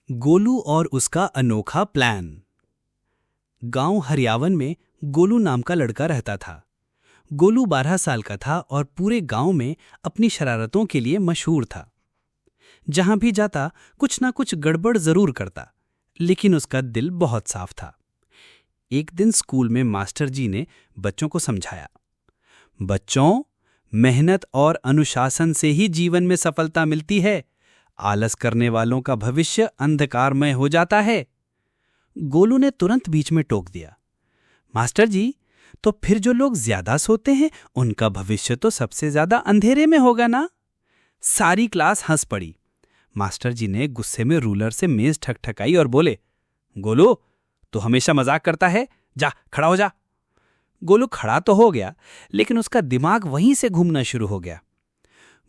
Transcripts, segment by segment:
गोलू और उसका अनोखा प्लान। गांव हरियावन में गोलू नाम का लड़का रहता था। गोलू 12 साल का था और पूरे गांव में अपनी शरारतों के लिए मशहूर था। जहां भी जाता कुछ ना कुछ गड़बड़ जरूर करता, लेकिन उसका दिल बहुत साफ था। एक दिन स्कूल में मास्टर जी ने बच्चों को समझाया, बच्चों, मेहनत और अनुशासन से ही जीवन में सफलता मिलती है। आलस करने वालों का भविष्य अंधकारमय हो जाता है। गोलू ने तुरंत बीच में टोक दिया, मास्टर जी, तो फिर जो लोग ज्यादा सोते हैं उनका भविष्य तो सबसे ज्यादा अंधेरे में होगा ना। सारी क्लास हंस पड़ी। मास्टर जी ने गुस्से में रूलर से मेज ठकठकाई और बोले, गोलू, तू हमेशा मजाक करता है, जा खड़ा हो जा। गोलू खड़ा तो हो गया, लेकिन उसका दिमाग वहीं से घूमना शुरू हो गया।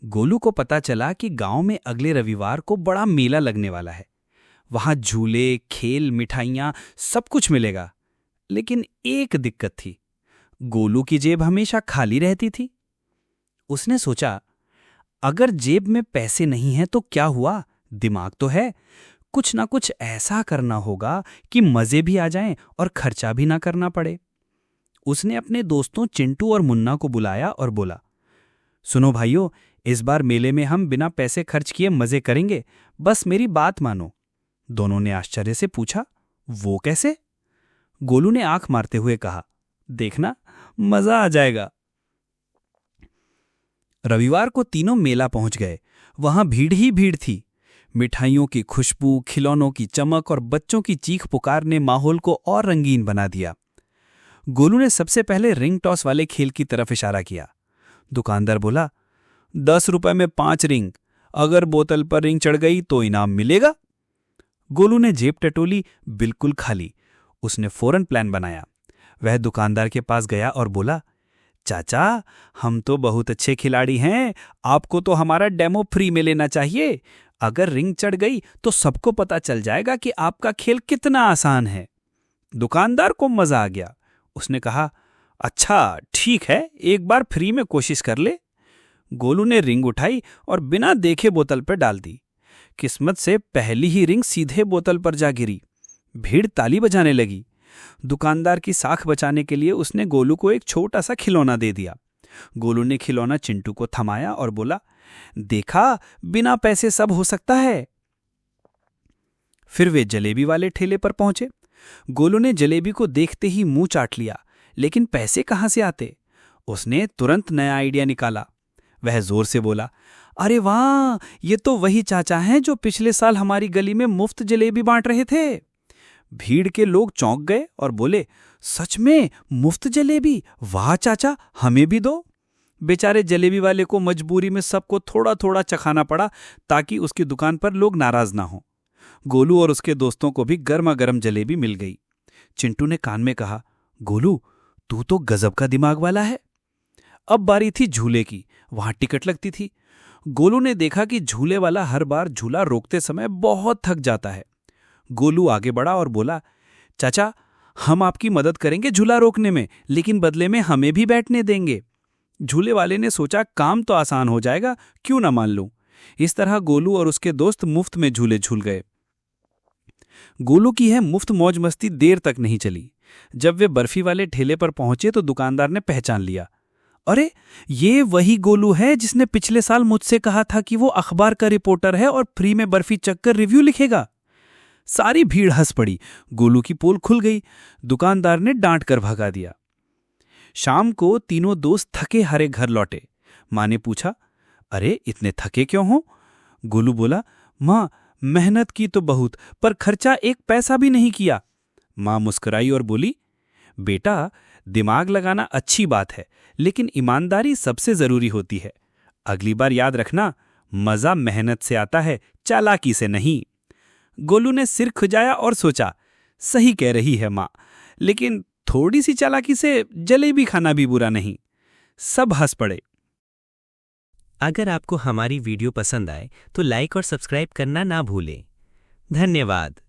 गोलू को पता चला कि गांव में अगले रविवार को बड़ा मेला लगने वाला है। वहां झूले, खेल, मिठाइयां, सब कुछ मिलेगा। लेकिन एक दिक्कत थी, गोलू की जेब हमेशा खाली रहती थी। उसने सोचा, अगर जेब में पैसे नहीं हैं तो क्या हुआ, दिमाग तो है। कुछ ना कुछ ऐसा करना होगा कि मजे भी आ जाएं और खर्चा भी ना करना पड़े। उसने अपने दोस्तों चिंटू और मुन्ना को बुलाया और बोला, सुनो भाइयों, इस बार मेले में हम बिना पैसे खर्च किए मजे करेंगे, बस मेरी बात मानो। दोनों ने आश्चर्य से पूछा, वो कैसे? गोलू ने आंख मारते हुए कहा, देखना, मजा आ जाएगा। रविवार को तीनों मेला पहुंच गए। वहां भीड़ ही भीड़ थी। मिठाइयों की खुशबू, खिलौनों की चमक और बच्चों की चीख पुकार ने माहौल को और रंगीन बना दिया। गोलू ने सबसे पहले रिंग टॉस वाले खेल की तरफ इशारा किया। दुकानदार बोला, 10 रुपए में 5 रिंग, अगर बोतल पर रिंग चढ़ गई तो इनाम मिलेगा। गोलू ने जेब टटोली, बिल्कुल खाली। उसने फौरन प्लान बनाया। वह दुकानदार के पास गया और बोला, चाचा, हम तो बहुत अच्छे खिलाड़ी हैं, आपको तो हमारा डेमो फ्री में लेना चाहिए। अगर रिंग चढ़ गई तो सबको पता चल जाएगा कि आपका खेल कितना आसान है। दुकानदार को मजा आ गया। उसने कहा, अच्छा ठीक है, एक बार फ्री में कोशिश कर ले। गोलू ने रिंग उठाई और बिना देखे बोतल पर डाल दी। किस्मत से पहली ही रिंग सीधे बोतल पर जा गिरी। भीड़ ताली बजाने लगी। दुकानदार की साख बचाने के लिए उसने गोलू को एक छोटा सा खिलौना दे दिया। गोलू ने खिलौना चिंटू को थमाया और बोला, देखा, बिना पैसे सब हो सकता है। फिर वे जलेबी वाले ठेले पर पहुंचे। गोलू ने जलेबी को देखते ही मुंह चाट लिया, लेकिन पैसे कहां से आते? उसने तुरंत नया आइडिया निकाला। वह जोर से बोला, अरे वाह, ये तो वही चाचा हैं जो पिछले साल हमारी गली में मुफ्त जलेबी बांट रहे थे। भीड़ के लोग चौंक गए और बोले, सच में मुफ्त जलेबी? वाह चाचा, हमें भी दो। बेचारे जलेबी वाले को मजबूरी में सबको थोड़ा थोड़ा चखाना पड़ा ताकि उसकी दुकान पर लोग नाराज ना हों। गोलू और उसके दोस्तों को भी गर्मा गर्म जलेबी मिल गई। चिंटू ने कान में कहा, गोलू, तू तो गजब का दिमाग वाला है। अब बारी थी झूले की। वहां टिकट लगती थी। गोलू ने देखा कि झूले वाला हर बार झूला रोकते समय बहुत थक जाता है। गोलू आगे बढ़ा और बोला, चाचा, हम आपकी मदद करेंगे झूला रोकने में, लेकिन बदले में हमें भी बैठने देंगे। झूले वाले ने सोचा, काम तो आसान हो जाएगा, क्यों ना मान लूं। इस तरह गोलू और उसके दोस्त मुफ्त में झूले झूल गए। गोलू की यह मुफ्त मौज मस्ती देर तक नहीं चली। जब वे बर्फी वाले ठेले पर पहुंचे तो दुकानदार ने पहचान लिया। अरे, ये वही गोलू है जिसने पिछले साल मुझसे कहा था कि वो अखबार का रिपोर्टर है और फ्री में बर्फी चखकर रिव्यू लिखेगा। सारी भीड़ हंस पड़ी। गोलू की पोल खुल गई। दुकानदार ने डांट कर भगा दिया। शाम को तीनों दोस्त थके हारे घर लौटे। मां ने पूछा, अरे इतने थके क्यों हो? गोलू बोला, मां, मेहनत की तो बहुत, पर खर्चा एक पैसा भी नहीं किया। मां मुस्कुराई और बोली, बेटा, दिमाग लगाना अच्छी बात है, लेकिन ईमानदारी सबसे जरूरी होती है। अगली बार याद रखना, मजा मेहनत से आता है, चालाकी से नहीं। गोलू ने सिर खुजाया और सोचा, सही कह रही है मां, लेकिन थोड़ी सी चालाकी से जलेबी खाना भी बुरा नहीं। सब हंस पड़े। अगर आपको हमारी वीडियो पसंद आए तो लाइक और सब्सक्राइब करना ना भूलें। धन्यवाद।